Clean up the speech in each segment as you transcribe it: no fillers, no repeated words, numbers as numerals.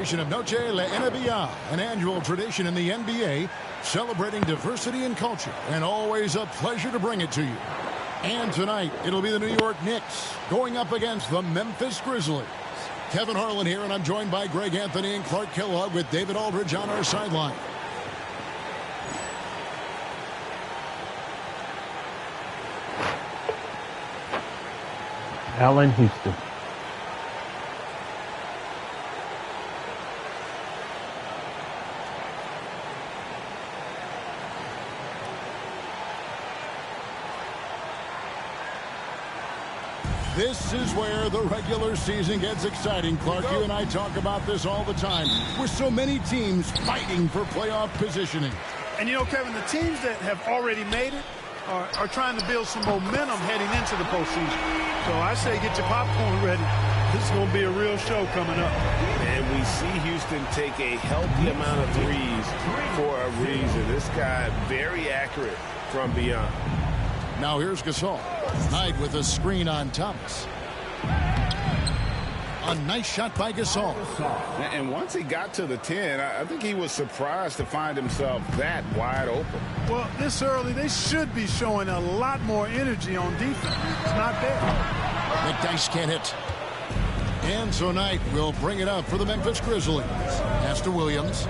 Of Noche-Le-NBA, an annual tradition in the NBA, celebrating diversity and culture, and always a pleasure to bring it to you. And tonight, it'll be the New York Knicks going up against the Memphis Grizzlies. Kevin Harlan here, and I'm joined by Greg Anthony and Clark Kellogg with David Aldridge on our sideline. Allen Houston. This is where the regular season gets exciting, Clark. You and I talk about this all the time, with so many teams fighting for playoff positioning. And you know, Kevin, the teams that have already made it are trying to build some momentum heading into the postseason. So I say get your popcorn ready. This is going to be a real show coming up. And we see Houston take a healthy amount of threes for a reason. This guy very accurate from beyond. Now here's Gasol. Knight with a screen on Thomas. A nice shot by Gasol. And once he got to the 10, I think he was surprised to find himself that wide open. Well, this early, they should be showing a lot more energy on defense. It's not there. McDyess can't hit. And so Knight will bring it up for the Memphis Grizzlies. Pass to Williams.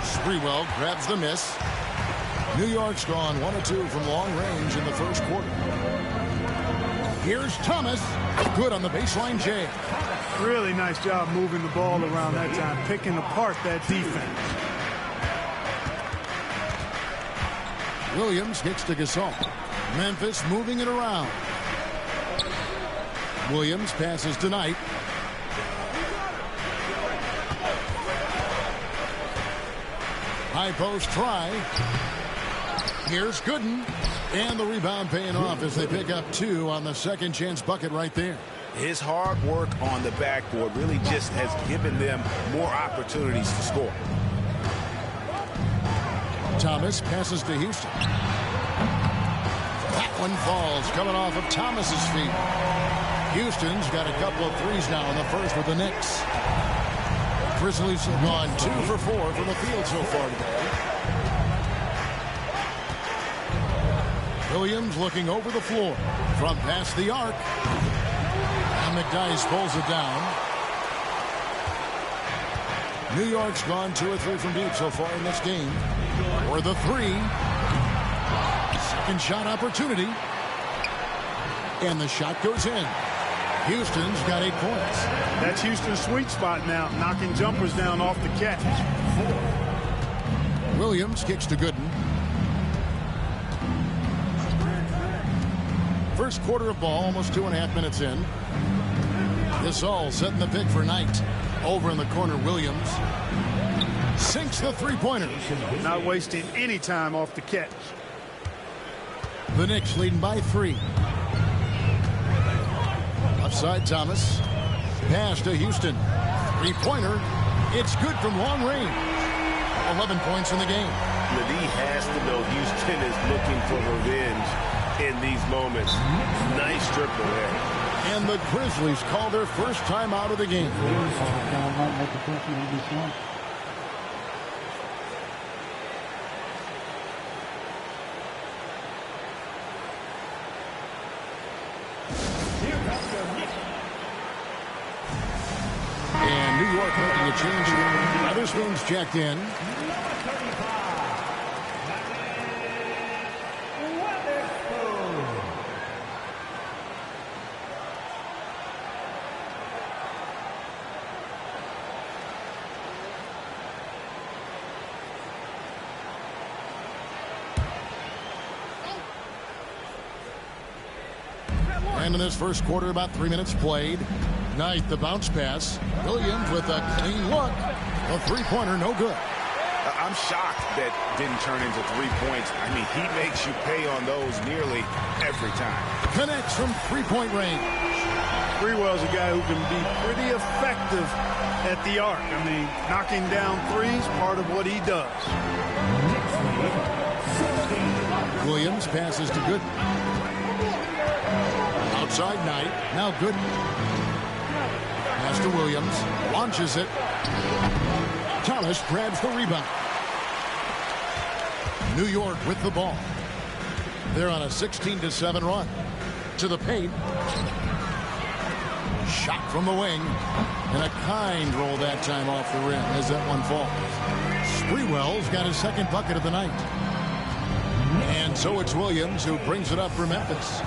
Sprewell grabs the miss. New York's gone 1 of 2 from long range in the first quarter. Here's Thomas. Good on the baseline, Jay. Really nice job moving the ball around that time, picking apart that defense. Williams kicks to Gasol. Memphis moving it around. Williams passes to Knight. High post try. Here's Gooden. And the rebound paying off as they pick up 2 on the second chance bucket right there. His hard work on the backboard really just has given them more opportunities to score. Thomas passes to Houston. That one falls, coming off of Thomas's feet. Houston's got a couple of threes now in the first with the Knicks. Grizzlies have gone 2 for 4 from the field so far today. Williams looking over the floor from past the arc. And McDyess pulls it down. New York's gone 2 or 3 from deep so far in this game. For the 3. Second shot opportunity. And the shot goes in. Houston's got 8 points. That's Houston's sweet spot now, knocking jumpers down off the catch. Williams kicks to Gooden. First quarter of ball, almost 2.5 minutes in. Gasol setting the pick for Knight. Over in the corner, Williams sinks the three-pointer. Not wasting any time off the catch. The Knicks leading by 3. Upside Thomas. Pass to Houston. Three-pointer. It's good from long range. 11 points in the game. Lee has to know Houston is looking for revenge in these moments. Nice triple there. And the Grizzlies call their first time out of the game. And New York making a change here. Weatherspoon's checked in. And in this first quarter, about 3 minutes played. Knight, the bounce pass. Williams with a clean look. A three-pointer, no good. I'm shocked that didn't turn into 3 points. I mean, he makes you pay on those nearly every time. Connects from three-point range. Sprewell's a guy who can be pretty effective at the arc. I mean, knocking down threes, part of what he does. Williams passes to Gooden. Outside Knight. Now Gooden. Pass to Williams. Launches it. Thomas grabs the rebound. New York with the ball. They're on a 16-7 run. To the paint. Shot from the wing. And a kind roll that time off the rim as that one falls. Sprewell's got his second bucket of the night. And so it's Williams who brings it up for Memphis.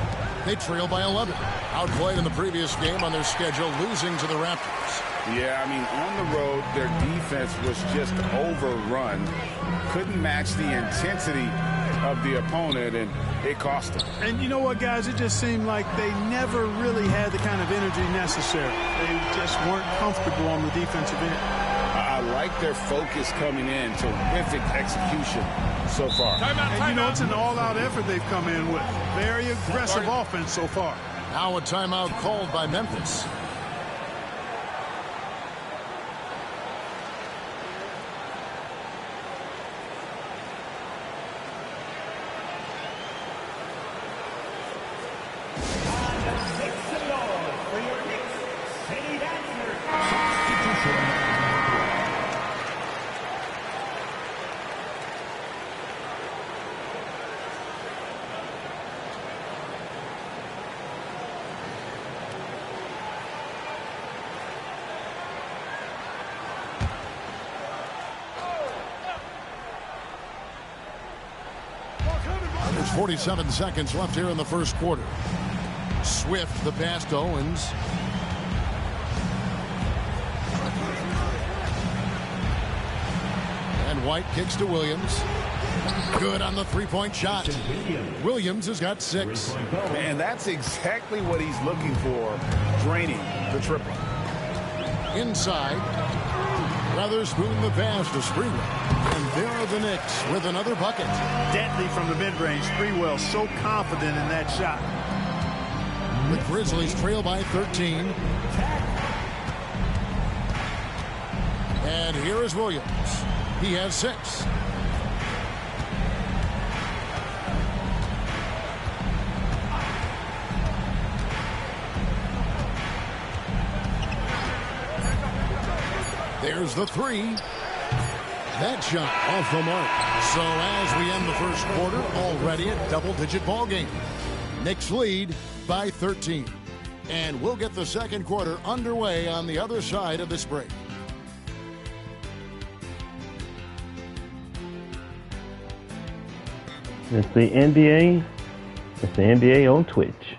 They trail by 11. Outplayed in the previous game on their schedule, losing to the Raptors. Yeah, I mean, on the road, their defense was just overrun. Couldn't match the intensity of the opponent, and it cost them. And you know what, guys? It just seemed like they never really had the kind of energy necessary. They just weren't comfortable on the defensive end. I like their focus coming in. Terrific execution so far. And you know, it's an all-out effort they've come in with. Very aggressive offense so far. Now a timeout called by Memphis. There's 47 seconds left here in the first quarter. Swift, the pass to Owens. And White kicks to Williams. Good on the three-point shot. Williams has got 6. Man, that's exactly what he's looking for, draining the triple. Inside. Weatherspoon the pass to Sprewell. And there are the Knicks with another bucket. Deadly from the mid-range. Sprewell so confident in that shot. The Grizzlies trail by 13. And here is Williams. He has 6. There's the 3. That shot off the mark. So as we end the first quarter, already a double-digit ball game. Knicks lead by 13. And we'll get the second quarter underway on the other side of this break. It's the NBA. It's the NBA on Twitch.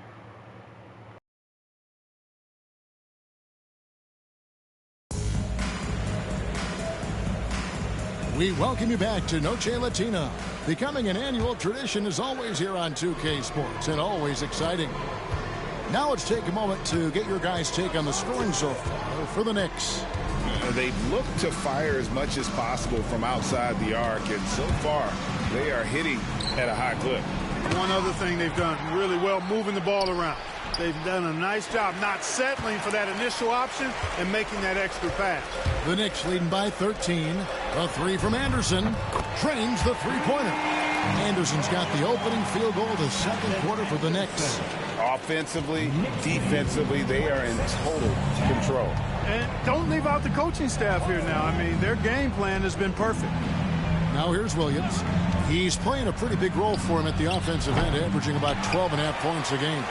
We welcome you back to Noche Latina. Becoming an annual tradition is always here on 2K Sports and always exciting. Now let's take a moment to get your guys' take on the scoring so far for the Knicks. They've looked to fire as much as possible from outside the arc, and so far they are hitting at a high clip. One other thing they've done really well, moving the ball around. They've done a nice job not settling for that initial option and making that extra pass. The Knicks leading by 13. A 3 from Anderson. Trains the three-pointer. Anderson's got the opening field goal of the second quarter for the Knicks. Offensively, defensively, they are in total control. And don't leave out the coaching staff here now. I mean, their game plan has been perfect. Now here's Williams. He's playing a pretty big role for him at the offensive end, averaging about 12.5 points a game.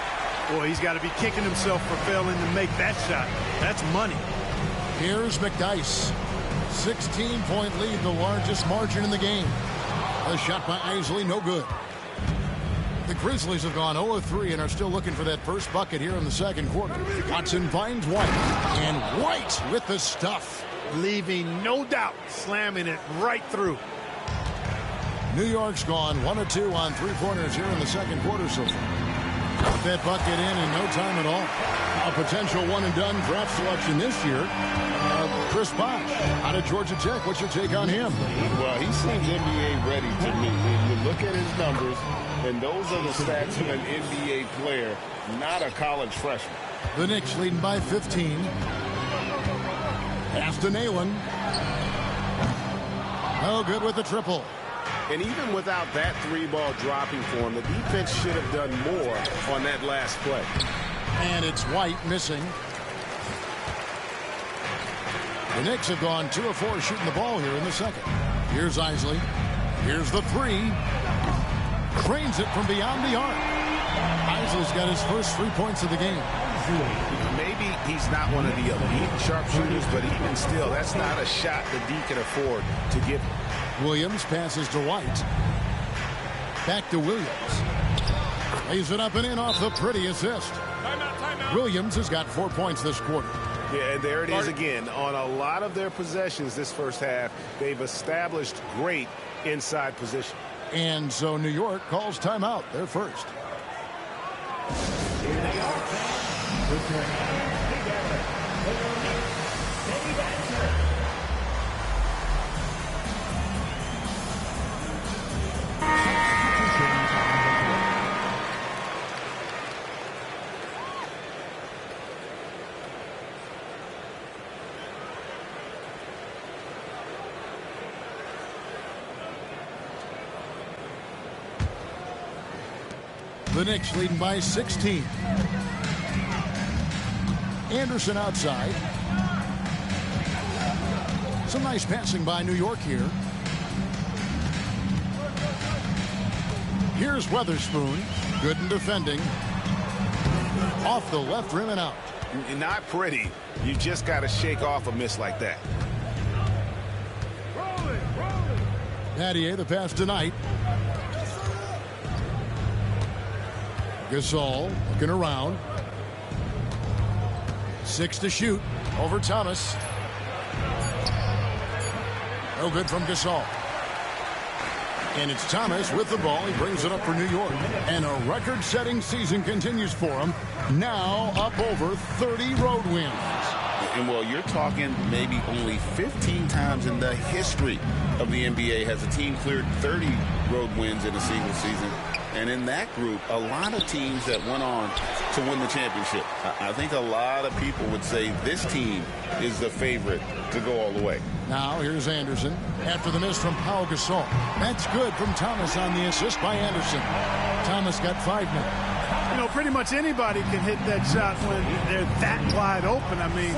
Boy, he's got to be kicking himself for failing to make that shot. That's money. Here's McDyess. 16-point lead, the largest margin in the game. A shot by Isley, no good. The Grizzlies have gone 0-3 and are still looking for that first bucket here in the second quarter. Watson finds White. And White with the stuff. Leaving no doubt, slamming it right through. New York's gone 1-2 on three-pointers here in the second quarter so far. Put that bucket in no time at all. A potential one-and-done draft selection this year. Chris Bosh out of Georgia Tech. What's your take on him? Well, he seems NBA ready to me. When you look at his numbers, and those are the stats of an NBA player, not a college freshman. The Knicks leading by 15. Pass to Nalen. No good with the triple. And even without that three-ball dropping for him, the defense should have done more on that last play. And it's White missing. The Knicks have gone 2 of 4 shooting the ball here in the second. Here's Isley. Here's the three. Cranes it from beyond the arc. Isley's got his first 3 points of the game. Maybe he's not one of the elite sharpshooters, but even still, that's not a shot the D can afford to give. Williams passes to White. Back to Williams. Lays it up and in off the pretty assist. Timeout. Williams has got 4 points this quarter. Yeah, and there it is again. On a lot of their possessions this first half, they've established great inside position. And so New York calls timeout. They're first. Here they are, fans. Together. The Knicks leading by 16. Anderson outside. Some nice passing by New York here. Here's Weatherspoon. Good in defending. Off the left rim and out. Not pretty. You just got to shake off a miss like that. Nattier, the pass tonight. Gasol looking around. 6 to shoot over Thomas. No good from Gasol. And it's Thomas with the ball. He brings it up for New York. And a record-setting season continues for him. Now up over 30 road wins. And, well, you're talking maybe only 15 times in the history of the NBA has a team cleared 30 road wins in a single season. And in that group, a lot of teams that went on to win the championship. I think a lot of people would say this team is the favorite to go all the way. Now here's Anderson after the miss from Pau Gasol. That's good from Thomas on the assist by Anderson. Thomas got 5 now. You know, pretty much anybody can hit that shot when they're that wide open. I mean,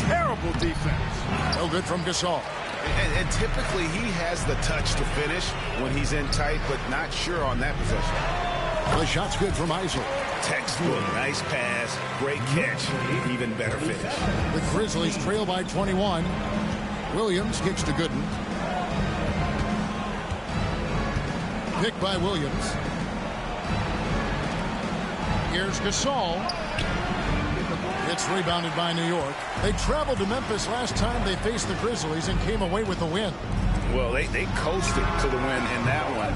terrible defense. No good from Gasol. And typically he has the touch to finish when he's in tight, but not sure on that possession. The shot's good from Isley. Textbook, nice pass, great catch, even better finish. The Grizzlies trail by 21. Williams kicks to Gooden. Picked by Williams. Here's Gasol. It's rebounded by New York. They traveled to Memphis last time they faced the Grizzlies and came away with the win. Well, they coasted to the win in that one.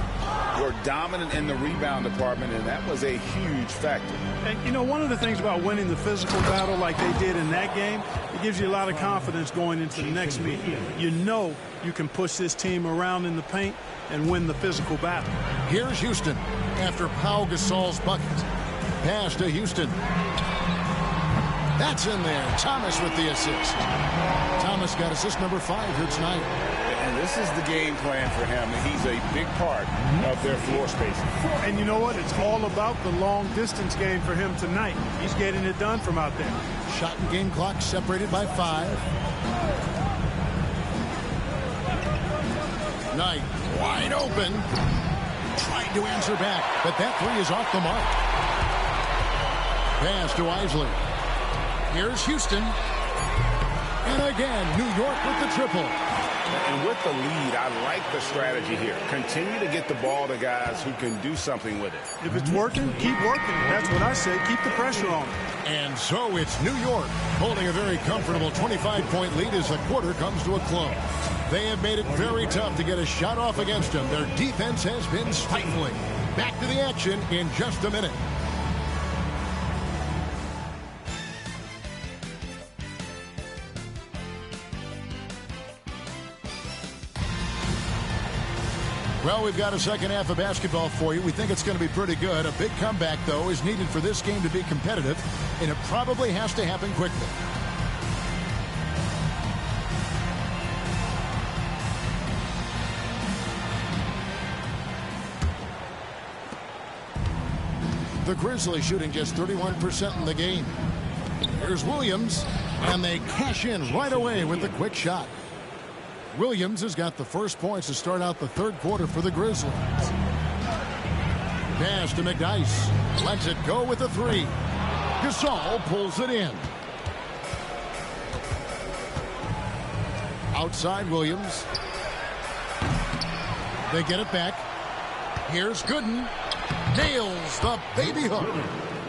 Were dominant in the rebound department, and that was a huge factor. And, you know, one of the things about winning the physical battle like they did in that game, it gives you a lot of confidence going into the next meeting. You know you can push this team around in the paint and win the physical battle. Here's Houston after Pau Gasol's bucket. Pass to Houston. That's in there. Thomas with the assist. Thomas got assist number 5 here tonight. And this is the game plan for him. He's a big part of their floor spacing. And you know what? It's all about the long-distance game for him tonight. He's getting it done from out there. Shot and game clock separated by 5. Knight wide open. Trying to answer back, but that 3 is off the mark. Pass to Isley. Here's Houston. And again, New York with the triple. And with the lead, I like the strategy here. Continue to get the ball to guys who can do something with it. If it's working, keep working. That's what I say. Keep the pressure on. And so it's New York holding a very comfortable 25-point lead as the quarter comes to a close. They have made it very tough to get a shot off against them. Their defense has been stifling. Back to the action in just a minute. Well, we've got a second half of basketball for you. We think it's going to be pretty good. A big comeback, though, is needed for this game to be competitive, and it probably has to happen quickly. The Grizzlies shooting just 31% in the game. Here's Williams. And they cash in right away with the quick shot. Williams has got the first points to start out the third quarter for the Grizzlies. Pass to McDyess. Lets it go with the three. Gasol pulls it in. Outside Williams. They get it back. Here's Gooden. Nails the baby hook.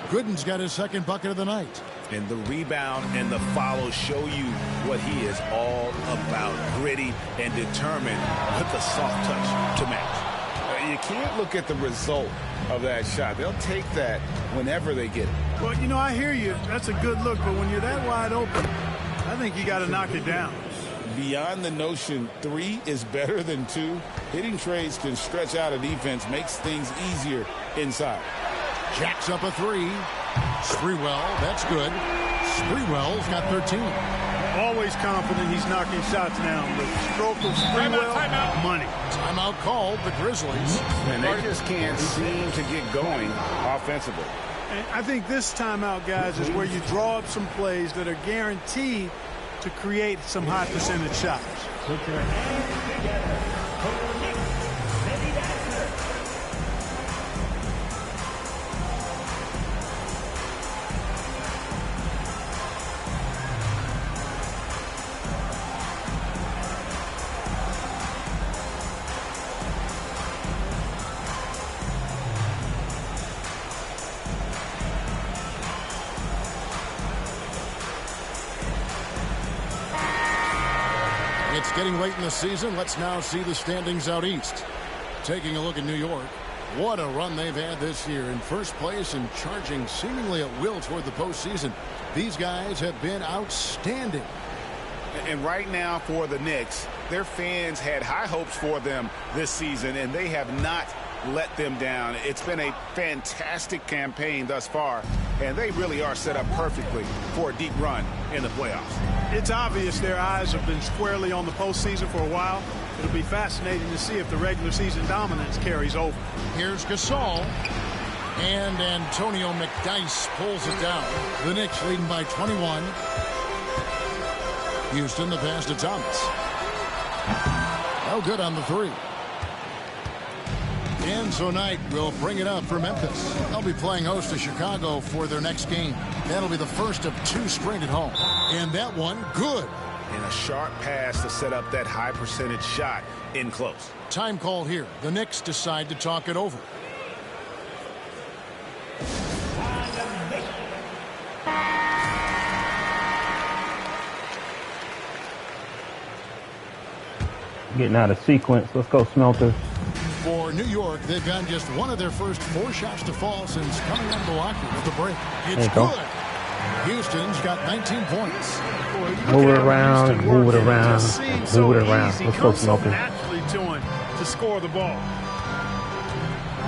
Gooden's got his second bucket of the night. And the rebound and the follow show you what he is all about. Gritty and determined with the soft touch to match. You can't look at the result of that shot. They'll take that whenever they get it. Well, you know, I hear you. That's a good look. But when you're that wide open, I think you got to knock it down. Beyond the notion 3 is better than 2, hitting trades can stretch out a defense, makes things easier inside. Jacks up a three. Sprewell, that's good. Sprewell's got 13. Always confident he's knocking shots down. The stroke of Sprewell, money. Timeout called, the Grizzlies. And they just can't seem to get going offensively. And I think this timeout, guys, is where you draw up some plays that are guaranteed to create some high percentage shots. Put your hands together. For the Knicks, City Dancer. It's getting late in the season. Let's now see the standings out east. Taking a look at New York. What a run they've had this year. In first place and charging seemingly at will toward the postseason. These guys have been outstanding. And right now for the Knicks, their fans had high hopes for them this season, and they have not let them down. It's been a fantastic campaign thus far, and they really are set up perfectly for a deep run in the playoffs. It's obvious their eyes have been squarely on the postseason for a while. It'll be fascinating to see if the regular season dominance carries over. Here's Gasol. And Antonio McDyess pulls it down. The Knicks leading by 21. Houston, the pass to Thomas. No good on the three. And so Knight will bring it up for Memphis. They'll be playing host to Chicago for their next game. That'll be the first of two straight at home. And that one, good. And a sharp pass to set up that high percentage shot in close. Time call here. The Knicks decide to talk it over. Getting out of sequence. Let's go, Smelters. For New York, they've gotten just one of their first 4 shots to fall since coming out of Milwaukee with the break. It's good. Houston's got 19 points. Move it around, move it around, move it around. Let's go, Smelters. Naturally to him to score the ball.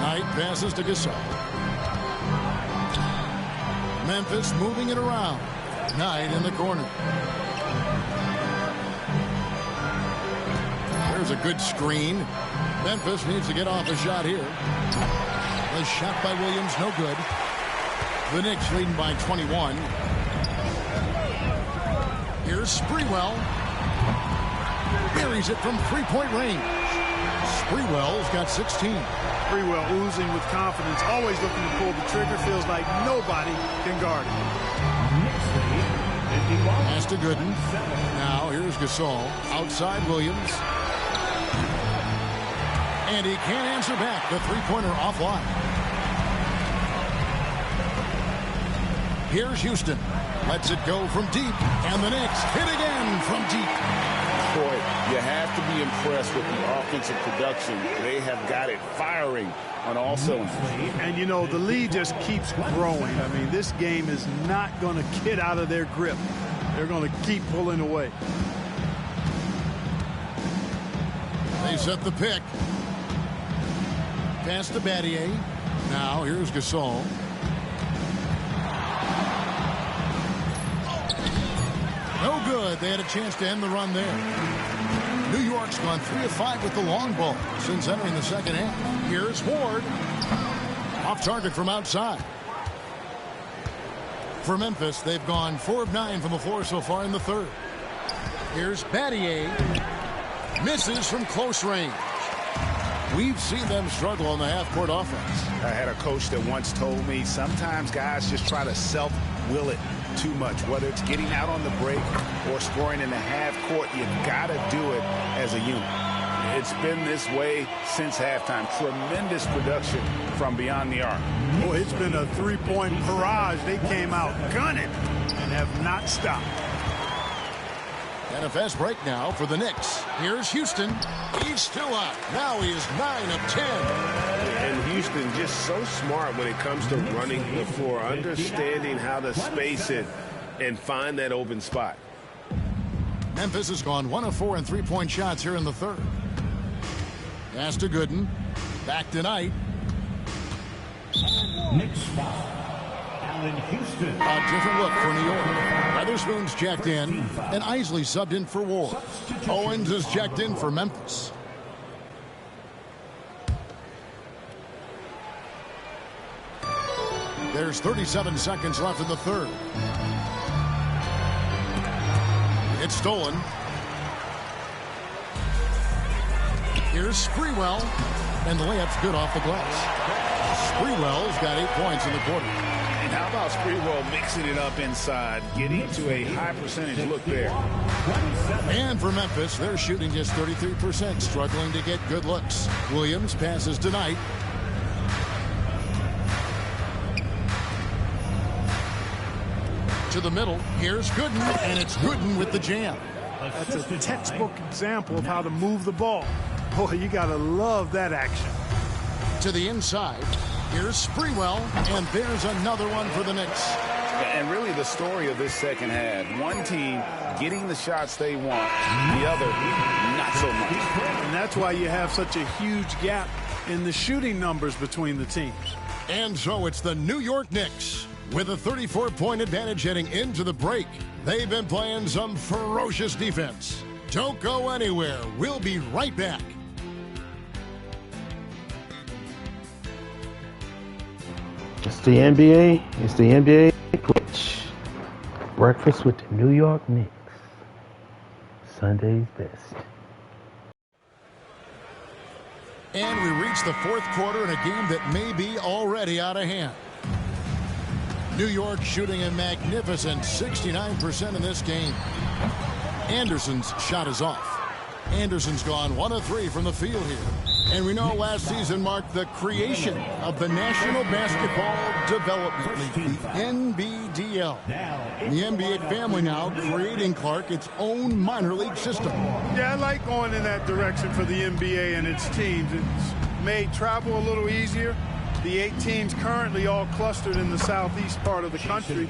Knight passes to Gasol. Memphis moving it around. Knight in the corner. There's a good screen. Memphis needs to get off a shot here. The shot by Williams, no good. The Knicks leading by 21. Here's Sprewell. Buries it from three-point range. Sprewell's got 16. Sprewell oozing with confidence, always looking to pull the trigger. Feels like nobody can guard him. Pass to Gooden. Now here's Gasol. Outside Williams. And he can't answer back. The three-pointer offline. Here's Houston. Lets it go from deep. And the Knicks hit again from deep. Boy, you have to be impressed with the offensive production. They have got it firing on all cylinders. And, you know, the lead just keeps growing. I mean, this game is not going to get out of their grip. They're going to keep pulling away. They set the pick. Pass to Battier. Now here's Gasol. No good. They had a chance to end the run there. New York's gone 3 of 5 with the long ball since entering the second half. Here's Ward. Off target from outside. For Memphis, they've gone 4 of 9 from the floor so far in the third. Here's Battier. Misses from close range. We've seen them struggle on the half-court offense. I had a coach that once told me sometimes guys just try to self-will it too much, whether it's getting out on the break or scoring in the half court. You gotta do it as a unit. It's been this way since halftime. Tremendous production from beyond the arc. Boy, it's been a three-point barrage. They came out gunning and have not stopped. And a fast break now for the Knicks. Here's Houston. He's still up. Now he is 9 of 10. And Houston just so smart when it comes to running the floor, understanding how to space it and find that open spot. Memphis has gone 1 of 4 in three-point shots here in the third. Pass to Gooden. Back to Knight. Knicks foul. Allen Houston. A different look for New York. Weatherspoon's checked in, and Isley subbed in for Ward. Owens is checked in for Memphis. There's 37 seconds left in the third. It's stolen. Here's Sprewell, and the layup's good off the glass. Sprewell's got 8 points in the quarter. And how about Sprewell mixing it up inside, getting to a high percentage look there. And for Memphis, they're shooting just 33%, struggling to get good looks. Williams passes to Knight. To the middle. Here's Gooden, and it's Gooden with the jam. That's a textbook example of how to move the ball. Boy, you got to love that action. To the inside. Here's Sprewell, and there's another one for the Knicks. And really the story of this second half, one team getting the shots they want, the other not so much. And that's why you have such a huge gap in the shooting numbers between the teams. And so it's the New York Knicks with a 34-point advantage heading into the break. They've been playing some ferocious defense. Don't go anywhere. We'll be right back. It's the NBA. It's the NBA Twitch. Breakfast with the New York Knicks. Sunday's best. And we reach the fourth quarter in a game that may be already out of hand. New York shooting a magnificent 69% in this game. Anderson's shot is off. Anderson's gone 1 of 3 from the field here. And we know last season marked the creation of the National Basketball Development League, the NBDL. The NBA family now creating, Clark, its own minor league system. Yeah, I like going in that direction for the NBA and its teams. It's made travel a little easier. The 8 teams currently all clustered in the southeast part of the country.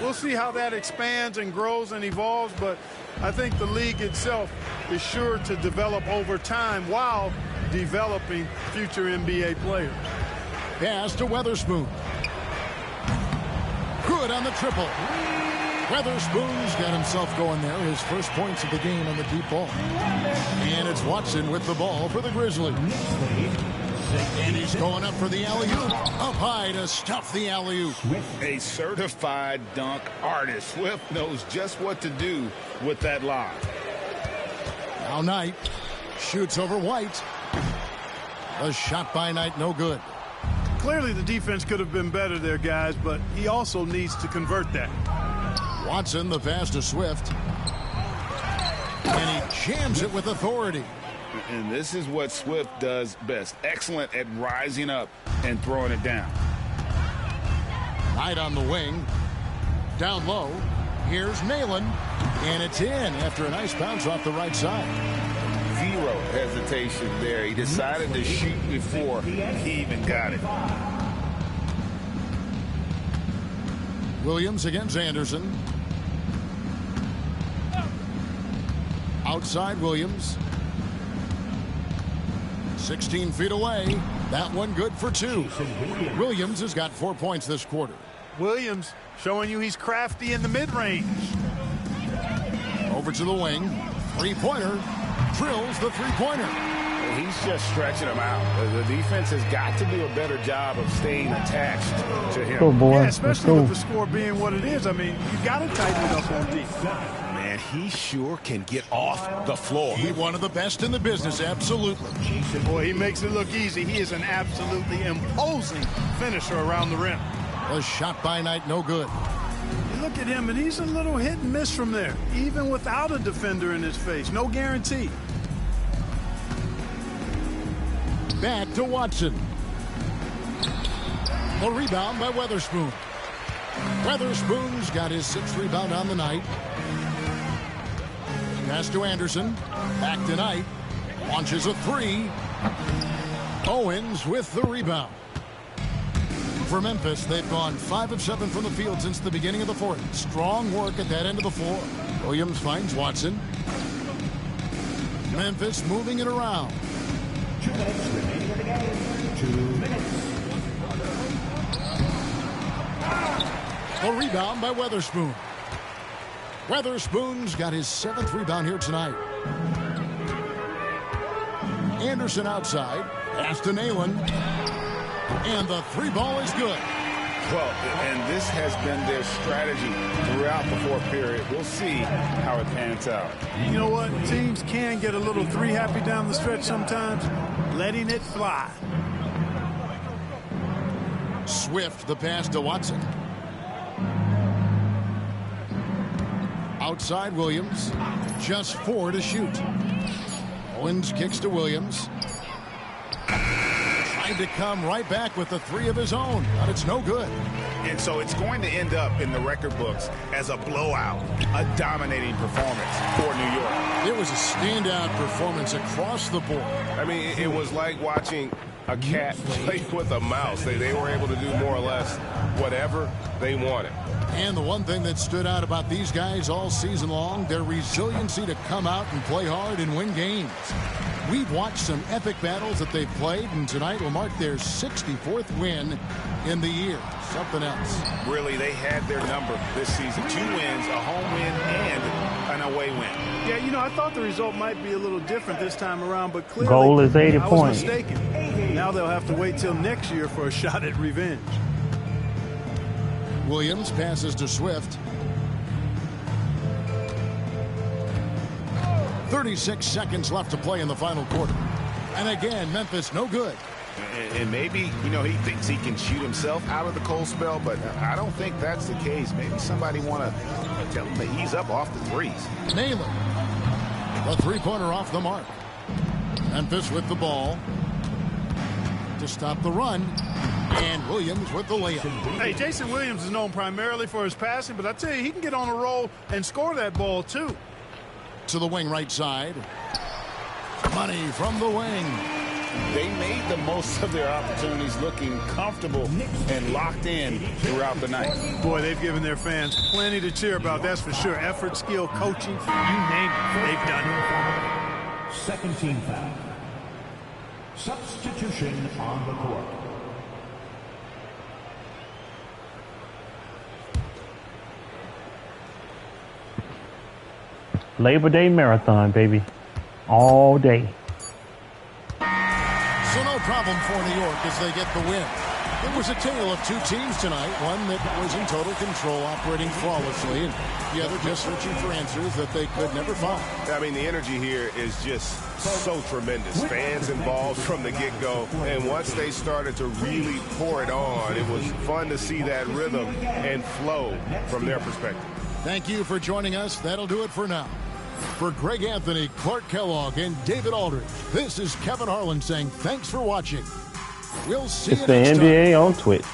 We'll see how that expands and grows and evolves, but I think the league itself is sure to develop over time while developing future NBA players. Pass to Weatherspoon. Good on the triple. Weatherspoon's got himself going there. His first points of the game on the deep ball. And it's Watson with the ball for the Grizzlies. And he's going up for the alley-oop. Up high to stuff the alley-oop. A certified dunk artist. Swift knows just what to do with that lob. Now Knight shoots over White. A shot by Knight, no good. Clearly the defense could have been better there, guys, but he also needs to convert that. Watson, the pass to Swift. And he jams it with authority. And this is what Swift does best. Excellent at rising up and throwing it down. Knight on the wing. Down low. Here's Nalen. And it's in after a nice bounce off the right side. Zero hesitation there. He decided to shoot before he even got it. Williams against Anderson. Outside Williams. 16 feet away. That one good for 2. Williams has got 4 points this quarter. Williams showing you he's crafty in the mid-range. Over to the wing. Three-pointer. Drills the three-pointer. He's just stretching them out. The defense has got to do a better job of staying attached to him. Go, boy. Yeah, Let's especially go. with the score being what it is. I mean, you got to tighten it up on defense. Man, he sure can get off the floor. He's one of the best in the business, absolutely. Boy, he makes it look easy. He is an absolutely imposing finisher around the rim. A shot by night, no good. You look at him, and he's a little hit and miss from there, even without a defender in his face. No guarantee. Back to Watson. The rebound by Weatherspoon. Weatherspoon's got his 6th rebound on the night. Pass to Anderson. Back to Knight. Launches a 3. Owens with the rebound. For Memphis, they've gone 5 of 7 from the field since the beginning of the 4th. Strong work at that end of the floor. Williams finds Watson. Memphis moving it around. 2 minutes remaining in the game. 2 minutes. The rebound by Weatherspoon. Weatherspoon's got his 7th rebound here tonight. Anderson outside. Pass to Nalen. And the 3 ball is good. Well, and this has been their strategy throughout the 4th period. We'll see how it pans out. You know what? Teams can get a little 3 happy down the stretch sometimes. Letting it fly. Swift, the pass to Watson. Outside Williams. Just 4 to shoot. Owens kicks to Williams. Trying to come right back with the 3 of his own, but it's no good. And so it's going to end up in the record books as a blowout, a dominating performance for New York. It was a standout performance across the board. I mean, it was like watching a cat play with a mouse. They were able to do more or less whatever they wanted. And the one thing that stood out about these guys all season long, their resiliency to come out and play hard and win games. We've watched some epic battles that they've played, and tonight will mark their 64th win in the year. Something else. Really, they had their number this season. 2 wins, a home win, and an away win. Yeah, you know, I thought the result might be a little different this time around, but clearly Goal is 80 I was points. mistaken. Now they'll have to wait till next year for a shot at revenge. Williams passes to Swift. 36 seconds left to play in the final quarter. And again, Memphis no good. And maybe, you know, he thinks he can shoot himself out of the cold spell, but I don't think that's the case. Maybe somebody want to tell him to ease up off the threes. Naylor. The 3-pointer off the mark. Memphis with the ball to stop the run. And Williams with the layup. Hey, Jason Williams is known primarily for his passing, but I tell you, he can get on a roll and score that ball, too. To the wing right side. Money from the wing. They made the most of their opportunities, looking comfortable and locked in throughout the night. Boy, they've given their fans plenty to cheer about, that's for sure. Effort, skill, coaching, you name it, they've done it. Second team foul. Substitution on the court. Labor Day marathon, baby. All day. So no problem for New York as they get the win. It was a tale of 2 teams tonight. One that was in total control, operating flawlessly, and the other just searching for answers that they could never find. I mean, the energy here is just so tremendous. Fans involved from the get-go, and once they started to really pour it on, it was fun to see that rhythm and flow from their perspective. Thank you for joining us. That'll do it for now. For Greg Anthony, Clark Kellogg, and David Aldridge, this is Kevin Harlan saying thanks for watching. We'll see It's you the next time. NBA on Twitch.